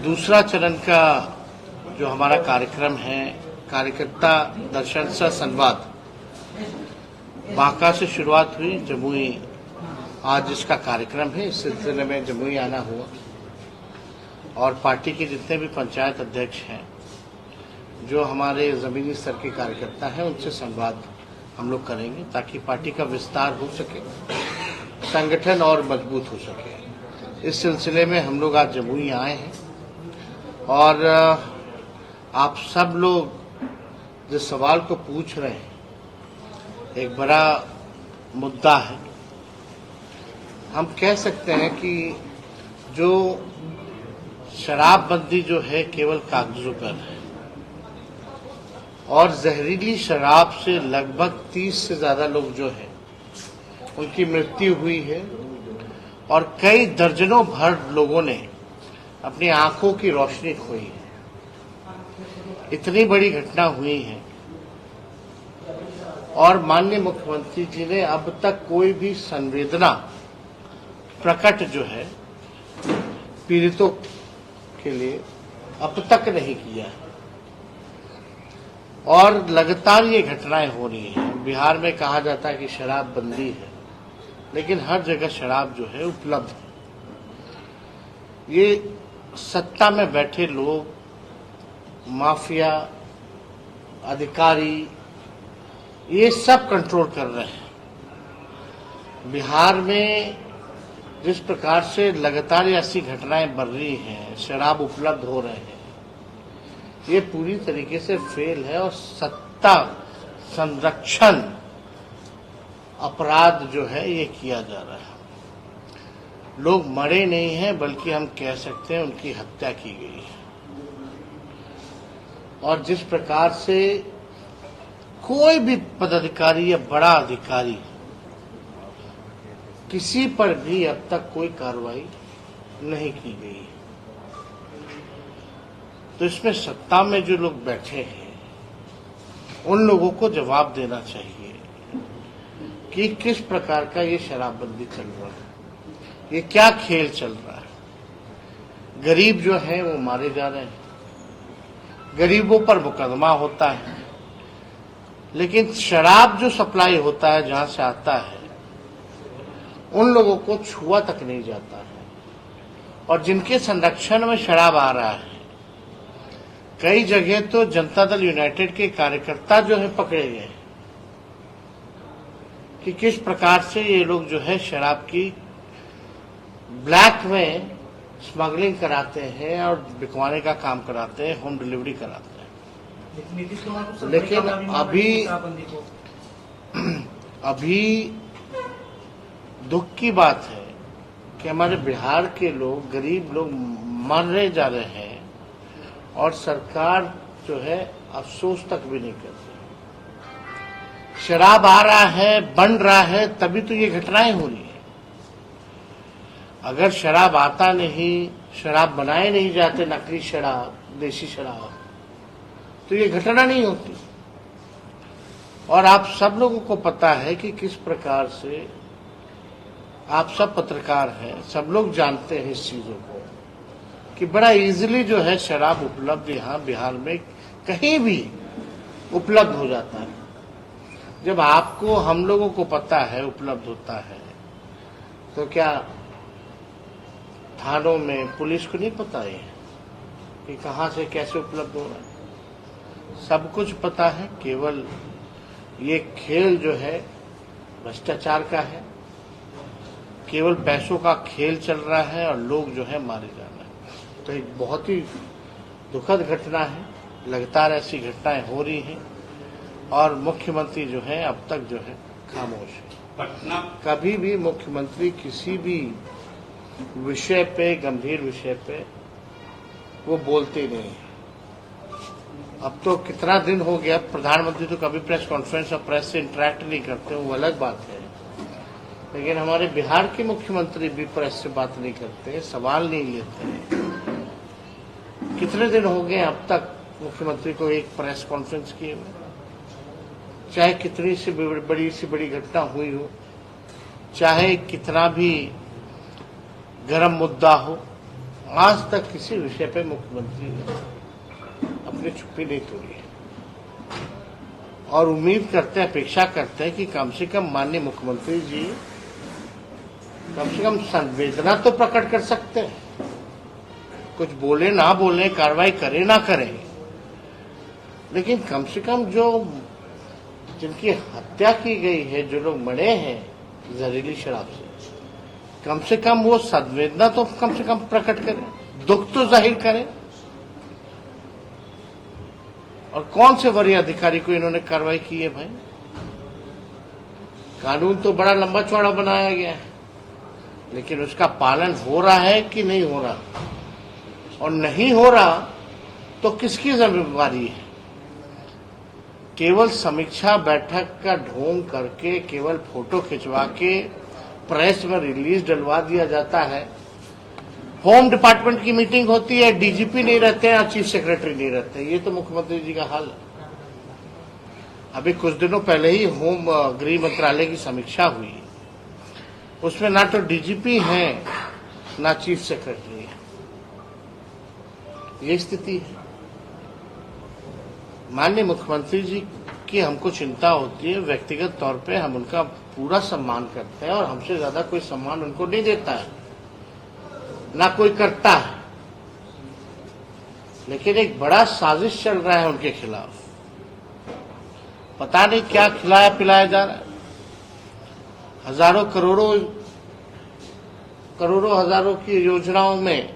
दूसरा चरण का जो हमारा कार्यक्रम है, कार्यकर्ता दर्शन सह संवाद, बांका से शुरुआत हुई। जमुई आज इसका कार्यक्रम है। इस सिलसिले में जमुई आना हुआ और पार्टी के जितने भी पंचायत अध्यक्ष हैं, जो हमारे जमीनी स्तर के कार्यकर्ता हैं, उनसे संवाद हम लोग करेंगे ताकि पार्टी का विस्तार हो सके, संगठन और मजबूत हो सके। इस सिलसिले में हम लोग आज जमुई आए हैं और आप सब लोग जिस सवाल को पूछ रहे हैं, एक बड़ा मुद्दा है। हम कह सकते हैं कि जो शराबबंदी जो है केवल कागजों पर है और जहरीली शराब से लगभग 30 से ज्यादा लोग जो है उनकी मृत्यु हुई है और कई दर्जनों भर लोगों ने अपनी आंखों की रोशनी खोई है। इतनी बड़ी घटना हुई है और माननीय मुख्यमंत्री जी ने अब तक कोई भी संवेदना प्रकट जो है पीड़ितों के लिए अब तक नहीं किया है और लगातार ये घटनाएं हो रही हैं। बिहार में कहा जाता है कि शराब बंदी है, लेकिन हर जगह शराब जो है उपलब्ध है। ये सत्ता में बैठे लोग, माफिया, अधिकारी, ये सब कंट्रोल कर रहे हैं। बिहार में जिस प्रकार से लगातार ऐसी घटनाएं बढ़ रही हैं, शराब उपलब्ध हो रहे हैं, ये पूरी तरीके से फेल है और सत्ता संरक्षण अपराध जो है ये किया जा रहा है। लोग मरे नहीं हैं, बल्कि हम कह सकते हैं उनकी हत्या की गई है। और जिस प्रकार से कोई भी पदाधिकारी या बड़ा अधिकारी, किसी पर भी अब तक कोई कार्रवाई नहीं की गई है। तो इसमें सत्ता में जो लोग बैठे हैं, उन लोगों को जवाब देना चाहिए कि किस प्रकार का ये शराबबंदी चल रहा है, ये क्या खेल चल रहा है। गरीब जो है वो मारे जा रहे हैं, गरीबों पर मुकदमा होता है, लेकिन शराब जो सप्लाई होता है, जहां से आता है, उन लोगों को छुआ तक नहीं जाता है। और जिनके संरक्षण में शराब आ रहा है, कई जगह तो जनता दल यूनाइटेड के कार्यकर्ता जो है पकड़े गए कि किस प्रकार से ये लोग जो है शराब की ब्लैक में स्मगलिंग कराते हैं और बिकवाने का काम कराते हैं, होम डिलीवरी कराते हैं। लेकिन अभी दुख की बात है कि हमारे बिहार के लोग, गरीब लोग मरने जा रहे हैं और सरकार जो है अफसोस तक भी नहीं करती। शराब आ रहा है, बन रहा है, तभी तो ये घटनाएं हो रही है। अगर शराब आता नहीं, शराब बनाए नहीं जाते, नकली शराब, देसी शराब, तो ये घटना नहीं होती। और आप सब लोगों को पता है कि किस प्रकार से, आप सब पत्रकार हैं, सब लोग जानते हैं इस चीजों को कि बड़ा इजीली जो है शराब उपलब्ध यहाँ बिहार में कहीं भी उपलब्ध हो जाता है। जब आपको, हम लोगों को पता है उपलब्ध होता है, तो क्या थानों में पुलिस को नहीं पता है कि कहां से कैसे उपलब्ध हो रहा है? सब कुछ पता है। केवल ये खेल जो है भ्रष्टाचार का है, केवल पैसों का खेल चल रहा है और लोग जो है मारे जा रहे हैं। तो एक बहुत ही दुखद घटना है। लगातार ऐसी घटनाएं हो रही हैं और मुख्यमंत्री जो है अब तक जो है खामोश है। कभी भी मुख्यमंत्री किसी भी विषय पे, गंभीर विषय पे वो बोलते नहीं है। अब तो कितना दिन हो गया, प्रधानमंत्री तो कभी प्रेस कॉन्फ्रेंस और प्रेस से इंटरेक्ट नहीं करते, वो अलग बात है। लेकिन हमारे बिहार के मुख्यमंत्री भी प्रेस से बात नहीं करते, सवाल नहीं लेते हैं। कितने दिन हो गए अब तक मुख्यमंत्री को एक प्रेस कॉन्फ्रेंस किए हुए? चाहे कितनी सी बड़ी घटना हुई हो, चाहे कितना भी गरम मुद्दा हो, आज तक किसी विषय पे मुख्यमंत्री ने अपनी चुप्पी नहीं तोड़ी है और उम्मीद करते हैं, अपेक्षा करते हैं कि कम से कम माननीय मुख्यमंत्री जी कम से कम संवेदना तो प्रकट कर सकते हैं। कुछ बोले ना बोले, कार्रवाई करे ना करें, लेकिन कम से कम जो जिनकी हत्या की गई है, जो लोग मरे हैं जहरीली शराब से, कम से कम वो संवेदना तो कम से कम प्रकट करें, दुख तो जाहिर करें। और कौन से वरीय अधिकारी को इन्होंने कार्रवाई की है भाई? कानून तो बड़ा लंबा चौड़ा बनाया गया है, लेकिन उसका पालन हो रहा है कि नहीं हो रहा? और नहीं हो रहा तो किसकी जिम्मेवारी है? केवल समीक्षा बैठक का ढोंग करके, केवल फोटो खिंचवा के प्रेस में रिलीज डलवा दिया जाता है। होम डिपार्टमेंट की मीटिंग होती है, डीजीपी नहीं रहते हैं और चीफ सेक्रेटरी नहीं रहते। ये तो मुख्यमंत्री जी का हाल है। अभी कुछ दिनों पहले ही गृह मंत्रालय की समीक्षा हुई, उसमें ना तो डीजीपी है ना चीफ सेक्रेटरी है। ये स्थिति है। माननीय मुख्यमंत्री जी की हमको चिंता होती है, व्यक्तिगत तौर पे हम उनका पूरा सम्मान करते हैं और हमसे ज्यादा कोई सम्मान उनको नहीं देता है, ना कोई करता है। लेकिन एक बड़ा साजिश चल रहा है उनके खिलाफ। पता नहीं क्या खिलाया पिलाया जा रहा है। हजारों करोड़ों हजारों की योजनाओं में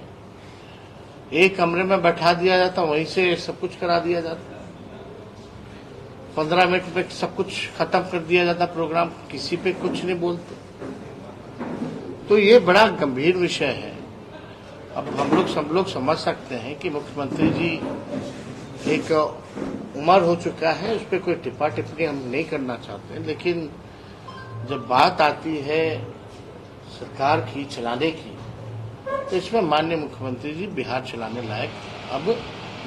एक कमरे में बैठा दिया जाता, वहीं से सब कुछ करा दिया जाता, 15 मिनट में सब कुछ खत्म कर दिया जाता प्रोग्राम, किसी पे कुछ नहीं बोलते। तो ये बड़ा गंभीर विषय है। अब सब लोग समझ सकते हैं कि मुख्यमंत्री जी एक उम्र हो चुका है, उस पर कोई टिप्पा टिप्पणी हम नहीं करना चाहते, लेकिन जब बात आती है सरकार की चलाने की, तो इसमें माननीय मुख्यमंत्री जी बिहार चलाने लायक अब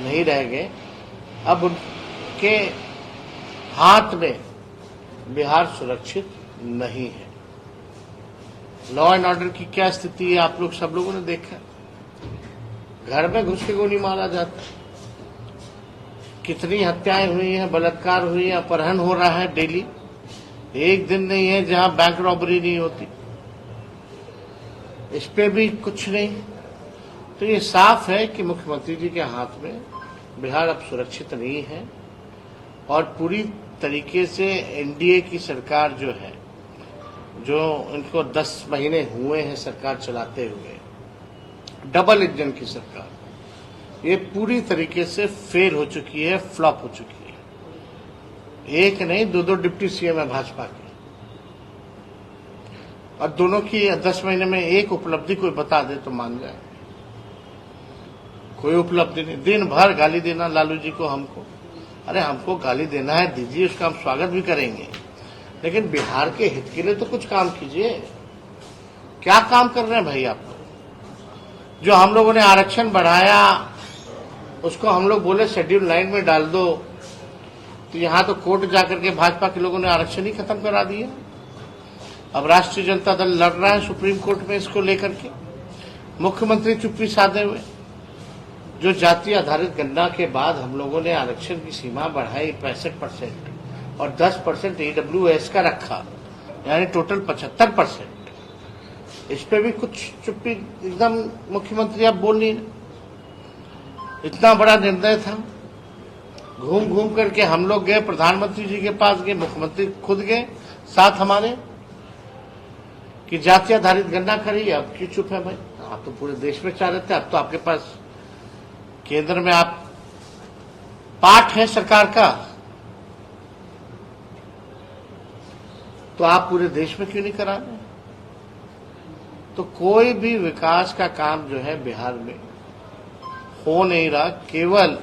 नहीं रह गए। अब उनके हाथ में बिहार सुरक्षित नहीं है। लॉ एंड ऑर्डर की क्या स्थिति है आप लोग सब लोगों ने देखा। घर में घुस के गोली मारा जाता, कितनी हत्याएं हुई हैं, बलात्कार हुई है, अपहरण हो रहा है डेली। एक दिन नहीं है जहां बैंक रॉबरी नहीं होती, इस पे भी कुछ नहीं। तो ये साफ है कि मुख्यमंत्री जी के हाथ में बिहार अब सुरक्षित नहीं है और पूरी तरीके से एनडीए की सरकार जो है, जो इनको 10 महीने हुए हैं सरकार चलाते हुए, डबल इंजन की सरकार, ये पूरी तरीके से फेल हो चुकी है, फ्लॉप हो चुकी है। एक नहीं, दो डिप्टी सीएम है भाजपा के, और दोनों की 10 महीने में एक उपलब्धि कोई बता दे तो मान जाए। कोई उपलब्धि नहीं। दिन भर गाली देना लालू जी को, हमको। अरे हमको गाली देना है दीजिए, उसका हम स्वागत भी करेंगे, लेकिन बिहार के हित के लिए तो कुछ काम कीजिए। क्या काम कर रहे हैं भाई आप लोग? जो हम लोगों ने आरक्षण बढ़ाया, उसको हम लोग बोले शेड्यूल 9 में डाल दो, तो यहां तो कोर्ट जाकर के भाजपा के लोगों ने आरक्षण ही खत्म करा दिया। अब राष्ट्रीय जनता दल लड़ रहा है सुप्रीम कोर्ट में इसको लेकर के। मुख्यमंत्री चुप्पी साधे हुए। जो जाति आधारित गणना के बाद हम लोगों ने आरक्षण की सीमा बढ़ाई 65% और 10% AWS का रखा, यानी टोटल 75%। इस पे भी कुछ चुप्पी एकदम मुख्यमंत्री अब बोल नहीं। इतना बड़ा निर्णय था, घूम घूम करके हम लोग गए, प्रधानमंत्री जी के पास गए, मुख्यमंत्री खुद गए साथ हमारे, कि जाति आधारित गणना करिए। अब क्यों चुप है भाई? आप तो पूरे देश में चाह रहे थे, अब तो आपके पास केंद्र में आप पार्ट है सरकार का, तो आप पूरे देश में क्यों नहीं करा रहे? तो कोई भी विकास का काम जो है बिहार में हो नहीं रहा। केवल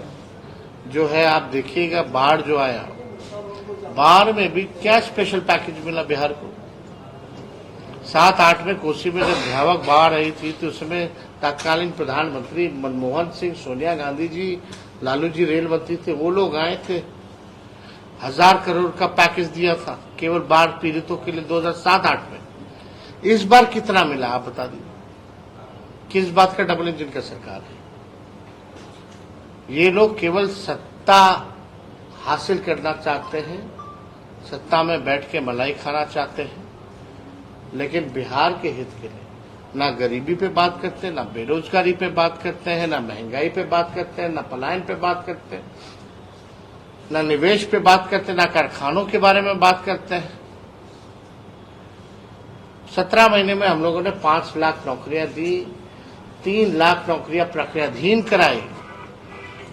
जो है आप देखिएगा, बाढ़ जो आया, बाढ़ में भी क्या स्पेशल पैकेज मिला बिहार को। 7-8 में कोसी में जब भयावह बाढ़ आई थी, तो उसमें तत्कालीन प्रधानमंत्री मनमोहन सिंह, सोनिया गांधी जी, लालू जी रेल मंत्री थे, वो लोग आए थे, 1000 करोड़ का पैकेज दिया था केवल बाढ़ पीड़ितों के लिए 2007-8 में। इस बार कितना मिला आप बता दीजिए। किस बात का डबल इंजन का सरकार है? ये लोग केवल सत्ता हासिल करना चाहते हैं, सत्ता में बैठ के मलाई खाना चाहते हैं, लेकिन बिहार के हित के लिए ना गरीबी पे बात करते हैं, ना बेरोजगारी पे बात करते हैं, ना महंगाई पे बात करते हैं, ना पलायन पे बात करते हैं, ना निवेश पे बात करते हैं, ना कारखानों के बारे में बात करते हैं। 17 महीने में हम लोगों ने 5 लाख नौकरियां दी, 3 लाख नौकरियां प्रक्रियाधीन कराई।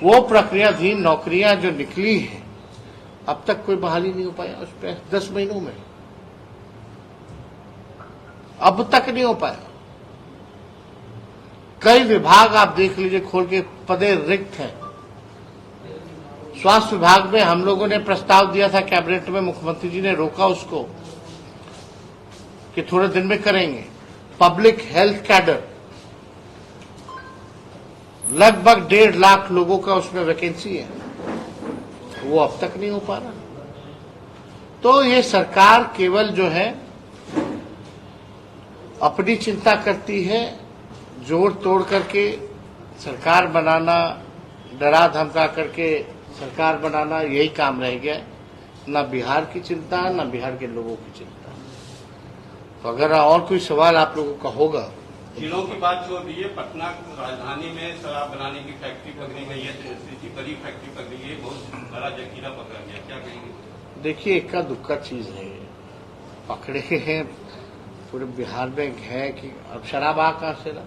वो प्रक्रियाधीन नौकरियां जो निकली हैं, अब तक कोई बहाली नहीं हो पाया उस पर 10 महीनों में, अब तक नहीं हो पाया। कई विभाग आप देख लीजिए खोल के, पदे रिक्त हैं। स्वास्थ्य विभाग में हम लोगों ने प्रस्ताव दिया था कैबिनेट में, मुख्यमंत्री जी ने रोका उसको कि थोड़े दिन में करेंगे। पब्लिक हेल्थ कैडर लगभग 1.5 लाख लोगों का उसमें वैकेंसी है, वो अब तक नहीं हो पा रहा। तो ये सरकार केवल जो है अपनी चिंता करती है, जोड़ तोड़ करके सरकार बनाना, डरा धमका करके सरकार बनाना, यही काम रह गया। ना बिहार की चिंता, ना बिहार के लोगों की चिंता। तो अगर और कोई सवाल आप लोगों का होगा। जिलों की बात छोड़ दीजिए, पटना राजधानी में शराब बनाने की फैक्ट्री पकड़ी गई है, बड़ी फैक्ट्री पकड़ी गई है, बहुत बड़ा जखीरा पकड़ा गया, क्या कहेंगे? देखिए, इक्का दुक्का चीज है, पकड़े हैं पूरे बिहार में है कि अब शराब आ कहां से ना,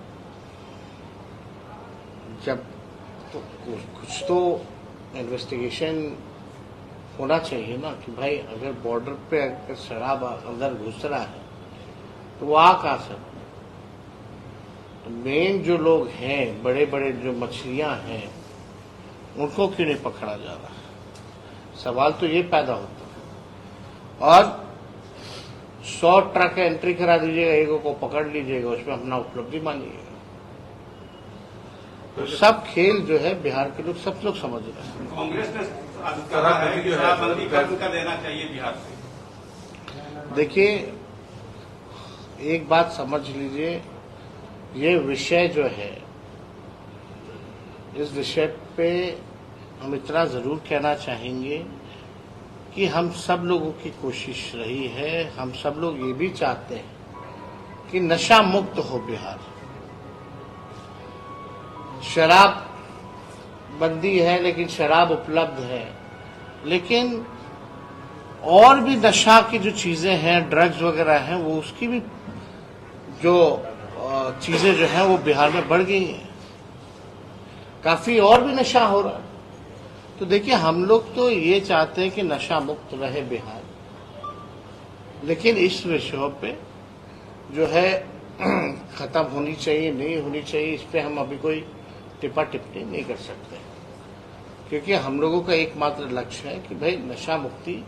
जब तो कुछ तो इन्वेस्टिगेशन होना चाहिए ना कि भाई अगर बॉर्डर पे अगर शराब अंदर घुस रहा है तो वो आ कहां से। तो मेन जो लोग हैं, बड़े बड़े जो मछलियां हैं, उनको क्यों नहीं पकड़ा जा रहा? सवाल तो ये पैदा होता है। और 100 ट्रक एंट्री करा दीजिएगा, एक को पकड़ लीजिएगा, उसमें अपना उपलब्धि मानिएगा। तो सब खेल जो है बिहार के लोग, सब लोग समझ रहे हैं। कांग्रेस ने कहा है कि शराबबंदी कर देना चाहिए बिहार से। देखिए, एक बात समझ लीजिए, ये विषय जो है, इस विषय पे हम इतना जरूर कहना चाहेंगे कि हम सब लोगों की कोशिश रही है, हम सब लोग ये भी चाहते हैं कि नशा मुक्त हो बिहार। शराब बंदी है लेकिन शराब उपलब्ध है, लेकिन और भी नशा की जो चीजें हैं, ड्रग्स वगैरह हैं, वो उसकी भी जो चीजें जो हैं वो बिहार में बढ़ गई हैं, काफी और भी नशा हो रहा है। तो देखिए, हम लोग तो ये चाहते हैं कि नशा मुक्त रहे बिहार, लेकिन इस विषय पे जो है खत्म होनी चाहिए, नहीं होनी चाहिए, इस पे हम अभी कोई टिप्पा टिप्पणी नहीं कर सकते, क्योंकि हम लोगों का एकमात्र लक्ष्य है कि भाई नशा मुक्ति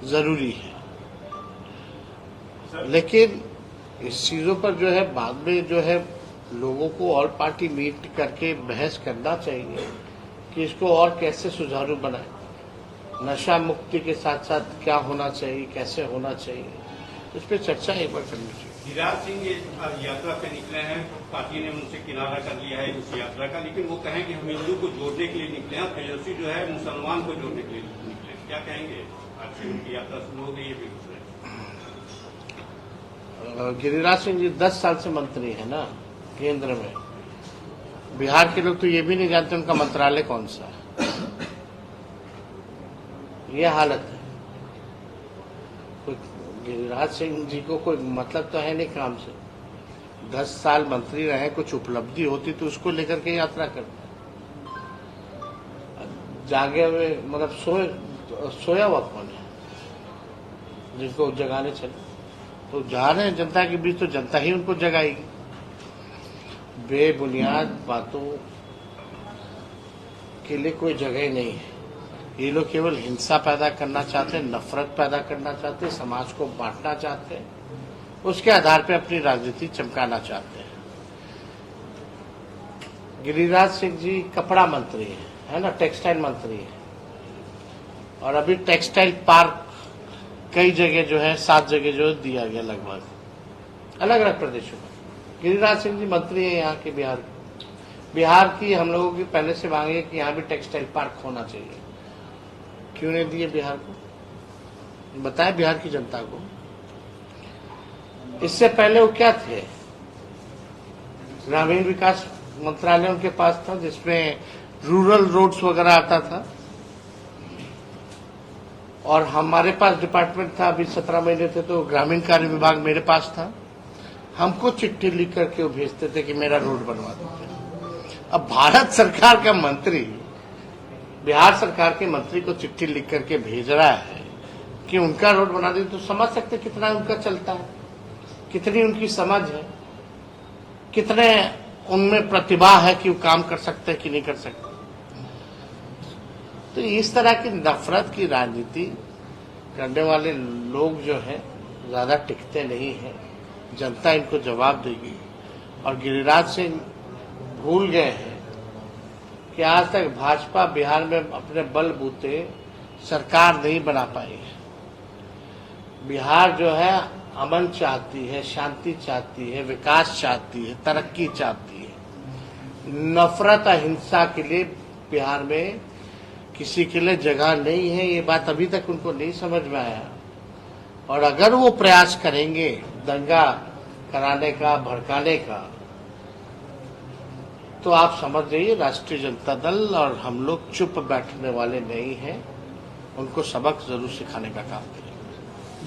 जरूरी है। लेकिन इस चीजों पर जो है बाद में जो है लोगों को और पार्टी मीट करके बहस करना चाहिए कि इसको और कैसे सुचारू बनाए, नशा मुक्ति के साथ साथ क्या होना चाहिए, कैसे होना चाहिए, इस पर चर्चा एक बार करनी चाहिए। गिरिराज सिंह यात्रा पे निकले हैं, पार्टी ने उनसे किनारा कर लिया है उस यात्रा का, लेकिन वो कहें कि हम हिंदू को जोड़ने के लिए निकले हैं, तेजस्वी जो है मुसलमान को जोड़ने के लिए निकले, क्या कहेंगे? आज से उनकी यात्रा शुरू हो गई है बेगूसराय। गिरिराज सिंह जी 10 साल से मंत्री है ना केंद्र में। बिहार के लोग तो ये भी नहीं जानते उनका मंत्रालय कौन सा है। ये हालत है। कोई गिरिराज सिंह जी को कोई मतलब तो है नहीं काम से। 10 साल मंत्री रहे, कुछ उपलब्धि होती तो उसको लेकर के यात्रा करते। जागे हुए मतलब सोया हुआ कौन है जिनको जगाने चले? तो जा रहे हैं जनता के बीच, तो जनता ही उनको जगाएगी। बेबुनियाद बातों के लिए कोई जगह नहीं है। ये लोग केवल हिंसा पैदा करना चाहते हैं, नफरत पैदा करना चाहते हैं, समाज को बांटना चाहते हैं, उसके आधार पर अपनी राजनीति चमकाना चाहते हैं। गिरिराज सिंह जी कपड़ा मंत्री है ना, टेक्सटाइल मंत्री है, और अभी टेक्सटाइल पार्क कई जगह जो है 7 जगह जो दिया गया लगभग अलग अलग प्रदेशों में। गिरिराज सिंह जी मंत्री हैं यहाँ के बिहार के। बिहार की हम लोगों की पहले से मांग है कि यहाँ भी टेक्सटाइल पार्क होना चाहिए। क्यों नहीं दिए बिहार को? बताए बिहार की जनता को। इससे पहले वो क्या थे? ग्रामीण विकास मंत्रालय उनके पास था, जिसमें रूरल रोड्स वगैरह आता था, और हमारे पास डिपार्टमेंट था। अभी 17 महीने थे तो ग्रामीण कार्य विभाग मेरे पास था। हमको चिट्ठी लिख करके वो भेजते थे कि मेरा रोड बनवा दीजिए। अब भारत सरकार का मंत्री बिहार सरकार के मंत्री को चिट्ठी लिख करके भेज रहा है कि उनका रोड बना दीजिए, तो समझ सकते कितना उनका चलता है, कितनी उनकी समझ है, कितने उनमें प्रतिभा है कि वो काम कर सकते हैं कि नहीं कर सकते। तो इस तरह की नफरत की राजनीति करने वाले लोग जो है ज्यादा टिकते नहीं हैं। जनता इनको जवाब देगी। और गिरिराज सिंह भूल गए हैं कि आज तक भाजपा बिहार में अपने बलबूते सरकार नहीं बना पाई है। बिहार जो है अमन चाहती है, शांति चाहती है, विकास चाहती है, तरक्की चाहती है। नफरत अहिंसा के लिए बिहार में किसी के लिए जगह नहीं है। ये बात अभी तक उनको नहीं समझ में आया। और अगर वो प्रयास करेंगे दंगा कराने का, भड़काने का, तो आप समझ जाइए राष्ट्रीय जनता दल और हम लोग चुप बैठने वाले नहीं हैं। उनको सबक जरूर सिखाने का काम करेंगे।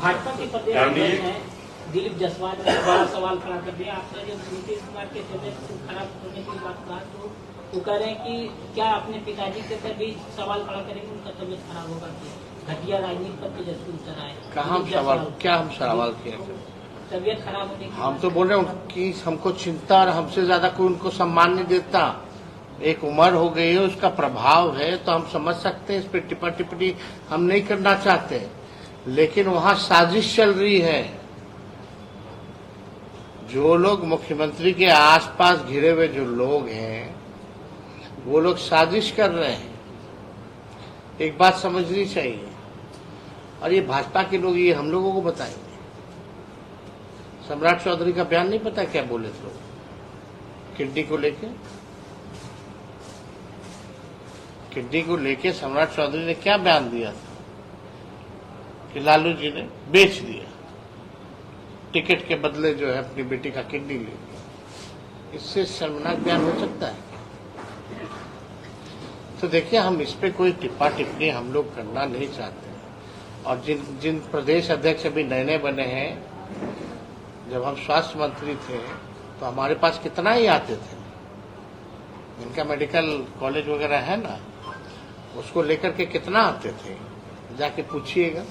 भाजपा के प्रदेश अध्यक्ष हैं दिलीप जायसवाल ने बड़ा सवाल खड़ा कर दिया। आपने जब नीतीश कुमार के तबियत खराब होने की बात कहा तो वो कह रहे हैं कि क्या अपने पिताजी के ऊपर भी सवाल खड़ा करेंगे, उनका तबियत खराब होगा तो घटिया राजनीति पर तेजस्वी उतर आए। कहाँ सवाल, क्या हम सवाल किए? तबियत खराब होने की हम तो बोल रहे हैं कि हमको चिंता और हमसे ज्यादा कोई उनको सम्मान नहीं देता। एक उम्र हो गई है, उसका प्रभाव है, तो हम समझ सकते हैं। इस पर टिप्पा टिप्पणी हम नहीं करना चाहते, लेकिन वहां साजिश चल रही है। जो लोग मुख्यमंत्री के आसपास घिरे हुए जो लोग हैं, वो लोग साजिश कर रहे हैं। एक बात समझनी चाहिए, और ये भाजपा के लोग ये हम लोगों को बताएंगे। सम्राट चौधरी का बयान नहीं पता क्या बोले थे किड्नी को लेके? किड्नी को लेके सम्राट चौधरी ने क्या बयान दिया था कि लालू जी ने बेच दिया, टिकट के बदले जो है अपनी बेटी का किडनी ले लिया। इससे शर्मनाक बयान हो सकता है? तो देखिए, हम इस पे कोई टिप्पा टिप्पणी हम लोग करना नहीं चाहते। और जिन प्रदेश अध्यक्ष अभी नए नए बने हैं, जब हम स्वास्थ्य मंत्री थे तो हमारे पास कितना ही आते थे। इनका मेडिकल कॉलेज वगैरह है ना, उसको लेकर के कितना आते थे, जाके पूछिएगा।